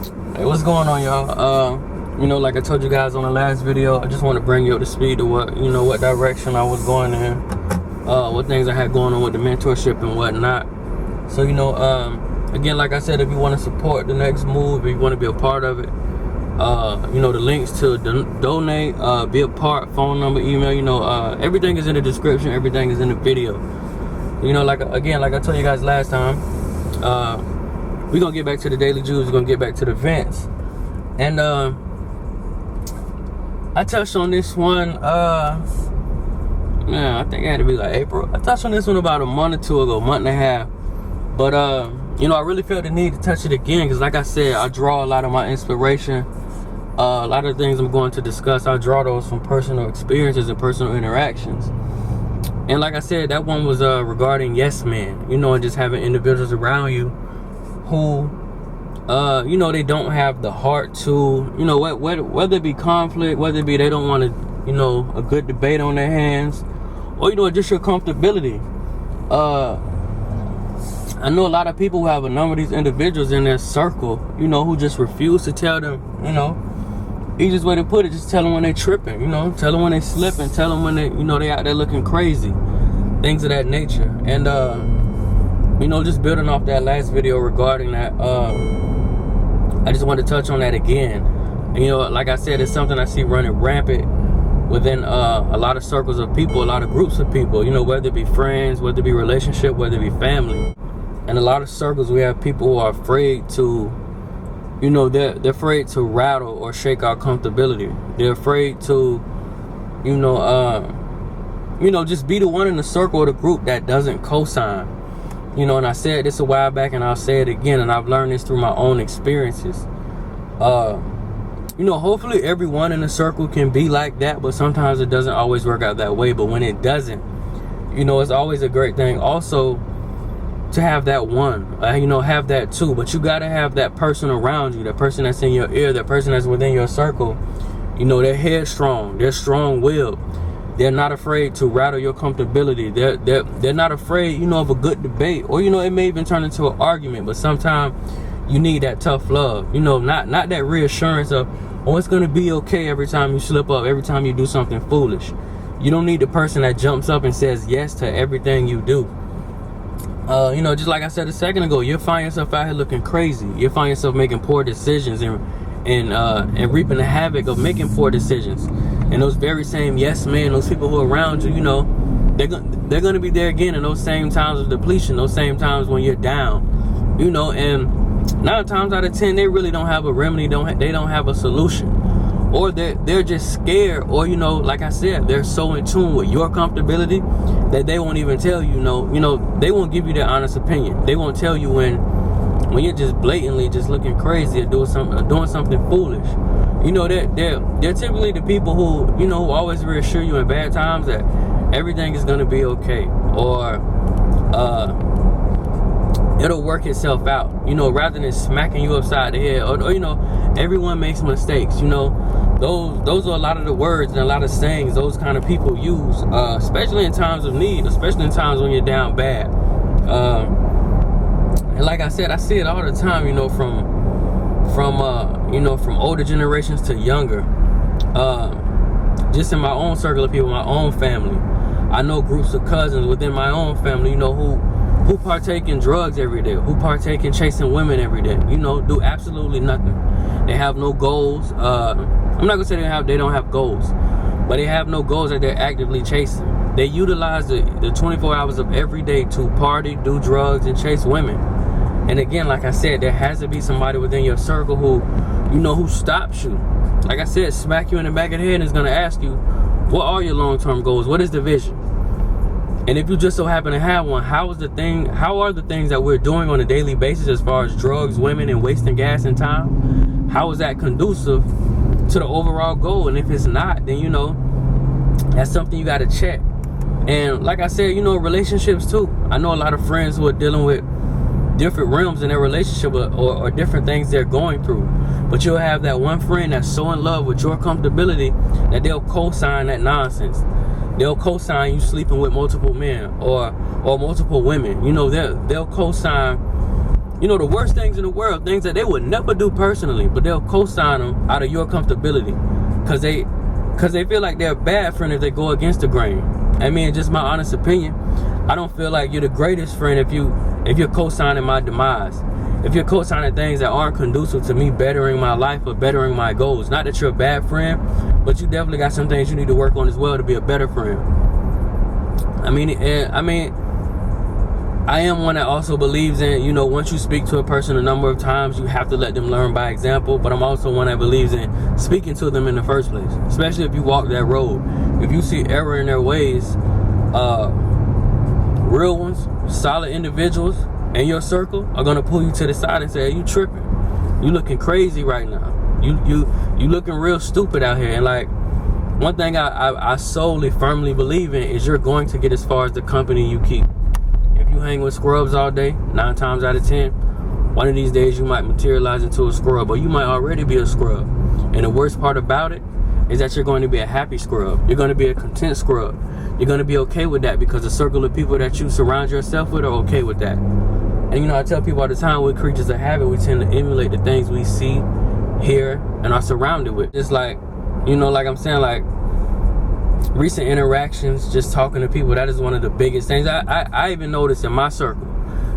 Hey, what's going on, y'all? Like I told you guys on the last video, I just want to bring you up to speed to what direction I was going in, what things I had going on with the mentorship and whatnot. So, again, like I said, if you want to support the next move, if you want to be a part of it, the links to donate, be a part, phone number, email, everything is in the description, everything is in the video. Like I told you guys last time, we're gonna get back to the daily juice, we're gonna get back to the events. And I touched on this one, I think it had to be like April. I touched on this one about a month or two ago, month and a half. But I really felt the need to touch it again, because like I said, I draw a lot of my inspiration, a lot of the things I'm going to discuss, I draw those from personal experiences and personal interactions. And like I said, that one was regarding yes men, and just having individuals around you who they don't have the heart to, whether it be conflict, whether it be they don't want a good debate on their hands, or just your comfortability. I know a lot of people who have a number of these individuals in their circle, who just refuse to tell them, easiest way to put it, just tell them when they're tripping, tell them when they're slipping, tell them when they, they out there looking crazy, things of that nature. And just building off that last video regarding that, I just want to touch on that again. Like I said, it's something I see running rampant within a lot of circles of people, a lot of groups of people, whether it be friends, whether it be relationship, whether it be family. And a lot of circles, we have people who are afraid to, they're afraid to rattle or shake our comfortability. They're afraid to, just be the one in the circle or the group that doesn't co-sign. And I said this a while back, and I'll say it again, and I've learned this through my own experiences. Hopefully everyone in the circle can be like that, but sometimes it doesn't always work out that way. But when it doesn't, it's always a great thing also to have that one, have that two. But you got to have that person around you, that person that's in your ear, that person that's within your circle. They're headstrong, they're strong-willed. They're not afraid to rattle your comfortability. They're not afraid, of a good debate, or it may even turn into an argument. But sometimes you need that tough love, not that reassurance of, oh, it's gonna be okay every time you slip up, every time you do something foolish. You don't need the person that jumps up and says yes to everything you do. Just like I said a second ago, you'll find yourself out here looking crazy. You'll find yourself making poor decisions and reaping the havoc of making poor decisions. And those very same yes men, those people who are around you, they're going to be there again in those same times of depletion, those same times when you're down, and 9 times out of 10, they really don't have a remedy, they don't have a solution. Or they're just scared, or, like I said, they're so in tune with your comfortability that they won't even tell you, they won't give you their honest opinion. They won't tell you when you're just blatantly just looking crazy or doing something foolish. They're typically the people who, who always reassure you in bad times that everything is going to be okay, or it'll work itself out, rather than smacking you upside the head, or everyone makes mistakes. Those are a lot of the words and a lot of sayings those kind of people use, especially in times of need, especially in times when you're down bad. And like I said, I see it all the time, from older generations to younger. Just in my own circle of people, my own family. I know groups of cousins within my own family, who partake in drugs every day, who partake in chasing women every day, do absolutely nothing. They have no goals. I'm not gonna say they don't have goals, but they have no goals that they're actively chasing. They utilize the 24 hours of every day to party, do drugs, and chase women. And again, like I said, there has to be somebody within your circle who, who stops you. Like I said, smack you in the back of the head and is gonna ask you, what are your long-term goals? What is the vision? And if you just so happen to have one, how are the things that we're doing on a daily basis as far as drugs, women, and wasting gas and time? How is that conducive to the overall goal? And if it's not, then that's something you got to check. And like I said, relationships too. I know a lot of friends who are dealing with different realms in their relationship, or different things they're going through. But you'll have that one friend that's so in love with your comfortability that they'll co-sign that nonsense. They'll co-sign you sleeping with multiple men or multiple women. They'll co-sign you know, the worst things in the world, things that they would never do personally, but they'll co-sign them out of your comfortability, because they feel like they're a bad friend if they go against the grain. I mean, just my honest opinion, I don't feel like you're the greatest friend if you're co-signing my demise. If you're co-signing things that aren't conducive to me bettering my life or bettering my goals. Not that you're a bad friend, but you definitely got some things you need to work on as well to be a better friend. I am one that also believes in, you know, once you speak to a person a number of times, you have to let them learn by example. But I'm also one that believes in speaking to them in the first place, especially if you walk that road. If you see error in their ways, real ones, solid individuals in your circle are gonna pull you to the side and say, hey, you tripping. You looking crazy right now. You looking real stupid out here. And like, one thing I solely firmly believe in is you're going to get as far as the company you keep. If you hang with scrubs all day, 9 times out of 10, one of these days you might materialize into a scrub, or you might already be a scrub. And the worst part about it is that you're going to be a happy scrub. You're going to be a content scrub. You're going to be okay with that because the circle of people that you surround yourself with are okay with that. And you know, I tell people all the time, we're creatures of habit. We tend to emulate the things we see, hear, and are surrounded with. It's like, you know, like I'm saying, like, recent interactions, just talking to people, that is one of the biggest things. I even noticed in my circle,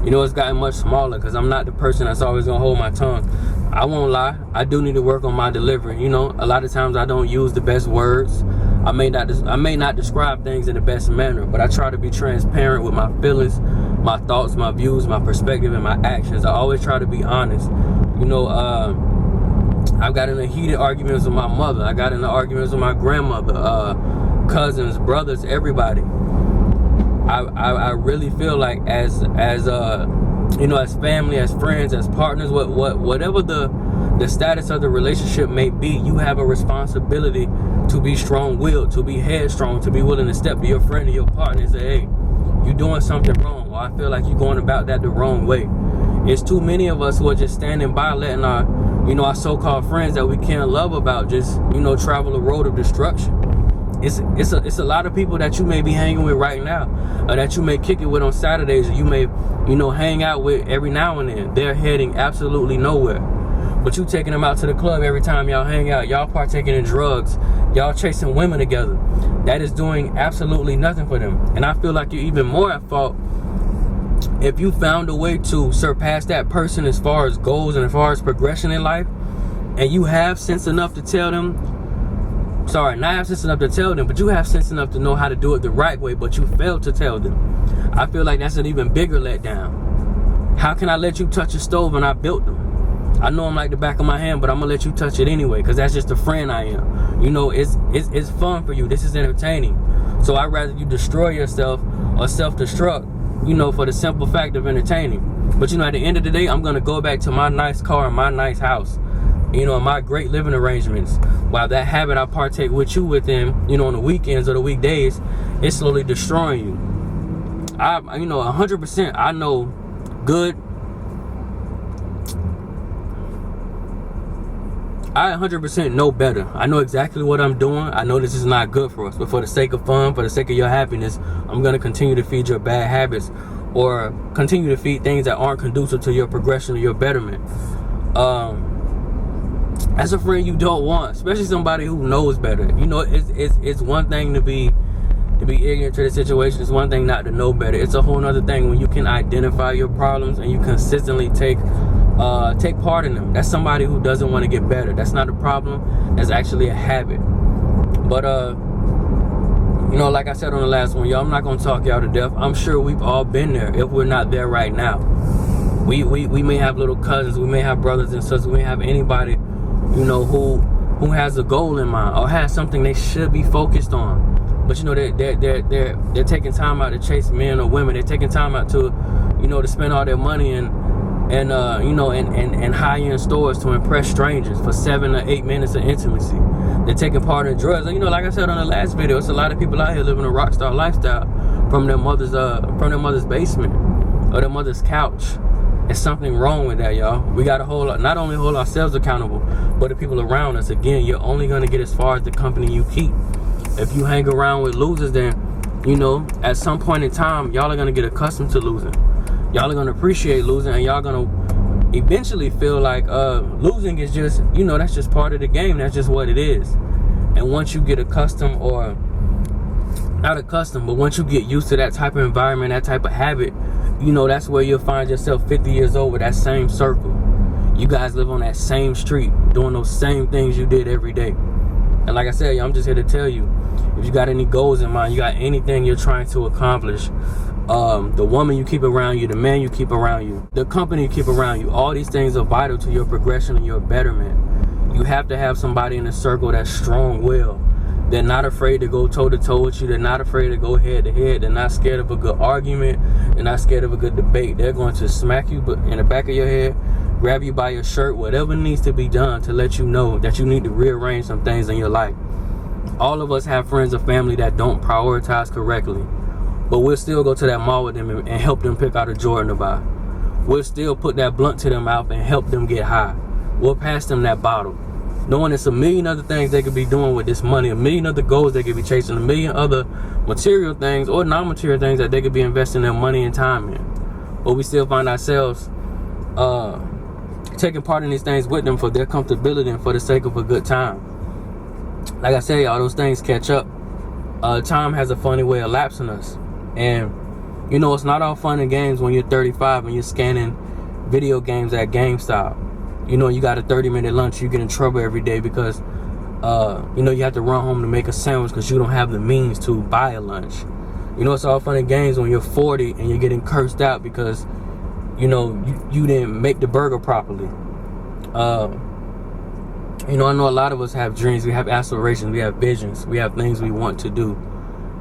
you know, it's gotten much smaller because I'm not the person that's always gonna hold my tongue. I won't lie, I do need to work on my delivery. You know, a lot of times I don't use the best words. I may not describe things in the best manner, but I try to be transparent with my feelings, my thoughts, my views, my perspective, and my actions. I always try to be honest. You know, I've got into heated arguments with my mother. I got into arguments with my grandmother, cousins, brothers, everybody. I really feel like as you know, as family, as friends, as partners, whatever the status of the relationship may be, you have a responsibility to be strong-willed, to be headstrong, to be willing to step to your friend or your partner and say, hey, you're doing something wrong, or I feel like you're going about that the wrong way. It's too many of us who are just standing by, letting our, you know, our so-called friends that we can't love about just, you know, travel a road of destruction. It's a lot of people that you may be hanging with right now, or that you may kick it with on Saturdays, or you may, you know, hang out with every now and then. They're heading absolutely nowhere. But you taking them out to the club every time y'all hang out, y'all partaking in drugs, y'all chasing women together. That is doing absolutely nothing for them. And I feel like you're even more at fault if you found a way to surpass that person as far as goals and as far as progression in life, and you have sense enough to tell them, sorry, not have sense enough to tell them, but you have sense enough to know how to do it the right way, but you failed to tell them. I feel like that's an even bigger letdown. How can I let you touch a stove and I built them? I know I'm like the back of my hand, but I'm gonna let you touch it anyway, because that's just the friend I am. You know, it's fun for you. This is entertaining. So I'd rather you destroy yourself or self-destruct, you know, for the simple fact of entertaining. But you know, at the end of the day, I'm gonna go back to my nice car and my nice house, you know, my great living arrangements. While that habit I partake with you within, you know, on the weekends or the weekdays, it's slowly destroying you. You know, 100%, I know good. I 100% know better. I know exactly what I'm doing. I know this is not good for us, but for the sake of fun, for the sake of your happiness, I'm gonna continue to feed your bad habits, or continue to feed things that aren't conducive to your progression or your betterment. As a friend you don't want, especially somebody who knows better. You know, it's one thing to be ignorant to the situation. It's one thing not to know better. It's a whole other thing when you can identify your problems and you consistently take part in them. That's somebody who doesn't want to get better. That's not a problem. That's actually a habit. But you know, like I said on the last one, y'all, I'm not gonna talk y'all to death. I'm sure we've all been there if we're not there right now. We may have little cousins, we may have brothers and sisters, we may have anybody, you know, who has a goal in mind or has something they should be focused on. But you know, they're taking time out to chase men or women. They're taking time out to, you know, to spend all their money and you know, and high-end stores to impress strangers for 7 or 8 minutes of intimacy. They're taking part in drugs. And you know, like I said on the last video, it's a lot of people out here living a rock star lifestyle from their mother's basement or their mother's couch. There's something wrong with that, y'all. We gotta not only hold ourselves accountable, but the people around us. Again, you're only gonna get as far as the company you keep. If you hang around with losers, then, you know, at some point in time, y'all are gonna get accustomed to losing. Y'all are gonna appreciate losing, and y'all gonna eventually feel like losing is just, that's just part of the game. That's just what it is. And once you get accustomed, or not accustomed, but once you get used to that type of environment, that type of habit, that's where you'll find yourself 50 years old with that same circle. You guys live on that same street, doing those same things you did every day. And like I said, I'm just here to tell you, if you got any goals in mind, you got anything you're trying to accomplish, the woman you keep around you, the man you keep around you, the company you keep around you, all these things are vital to your progression and your betterment. You have to have somebody in the circle that's strong-willed. They're not afraid to go toe-to-toe with you. They're not afraid to go head-to-head. They're not scared of a good argument. They're not scared of a good debate. They're going to smack you in the back of your head, grab you by your shirt, whatever needs to be done to let you know that you need to rearrange some things in your life. All of us have friends or family that don't prioritize correctly, but we'll still go to that mall with them and help them pick out a Jordan to buy. We'll still put that blunt to their mouth and help them get high. We'll pass them that bottle, knowing it's a million other things they could be doing with this money, a million other goals they could be chasing, a million other material things or non-material things that they could be investing their money and time in. But we still find ourselves taking part in these things with them for their comfortability and for the sake of a good time. Like I said, y'all, those things catch up. Time has a funny way of lapsing us. And, it's not all fun and games when you're 35 and you're scanning video games at GameStop. You got a 30-minute lunch, you get in trouble every day because, you have to run home to make a sandwich because you don't have the means to buy a lunch. It's all fun and games when you're 40 and you're getting cursed out because, you didn't make the burger properly. I know a lot of us have dreams, we have aspirations, we have visions, we have things we want to do.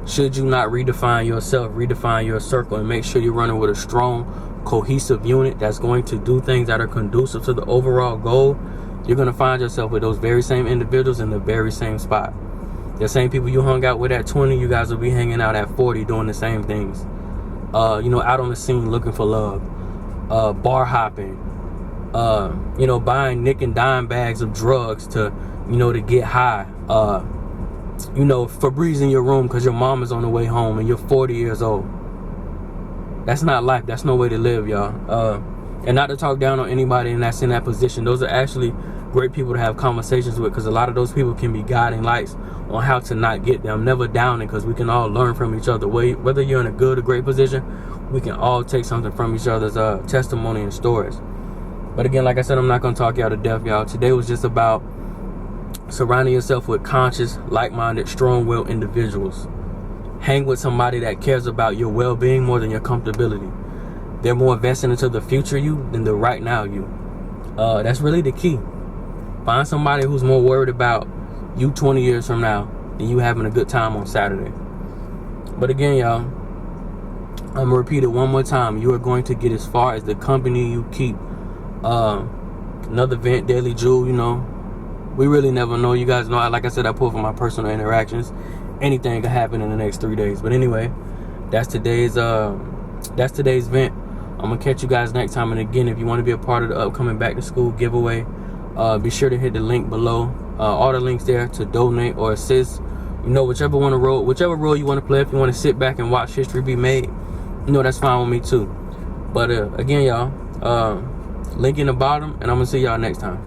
Should you not redefine yourself, redefine your circle, and make sure you're running with a strong, cohesive unit that's going to do things that are conducive to the overall goal, you're going to find yourself with those very same individuals in the very same spot. The same people you hung out with at 20, you guys will be hanging out at 40 doing the same things. Out on the scene looking for love, bar hopping, buying nick and dime bags of drugs to get high, Febreze in your room because your mom is on the way home and you're 40 years old. That's not life. That's no way to live, y'all. And not to talk down on anybody that's in that position. Those are actually great people to have conversations with, because a lot of those people can be guiding lights on how to not get there. I'm never downing, because we can all learn from each other. Whether you're in a good or great position, we can all take something from each other's testimony and stories. But again, like I said, I'm not going to talk y'all to death, y'all. Today was just about surrounding yourself with conscious, like-minded, strong-willed individuals. Hang with somebody that cares about your well-being more than your comfortability. They're more invested into the future you than the right now you. That's really the key. Find somebody who's more worried about you 20 years from now than you having a good time on Saturday. But again, y'all, I'm going to repeat it one more time. You are going to get as far as the company you keep. Another vent, daily jewel, we really never know. You guys know, like I said, I pull from my personal interactions. Anything could happen in the next 3 days. But anyway, that's today's vent. I'm gonna catch you guys next time. And again, if you want to be a part of the upcoming back to school giveaway, be sure to hit the link below. All the links there to donate or assist. Whichever role you want to play. If you want to sit back and watch history be made, that's fine with me too. But again, y'all, link in the bottom, and I'm gonna see y'all next time.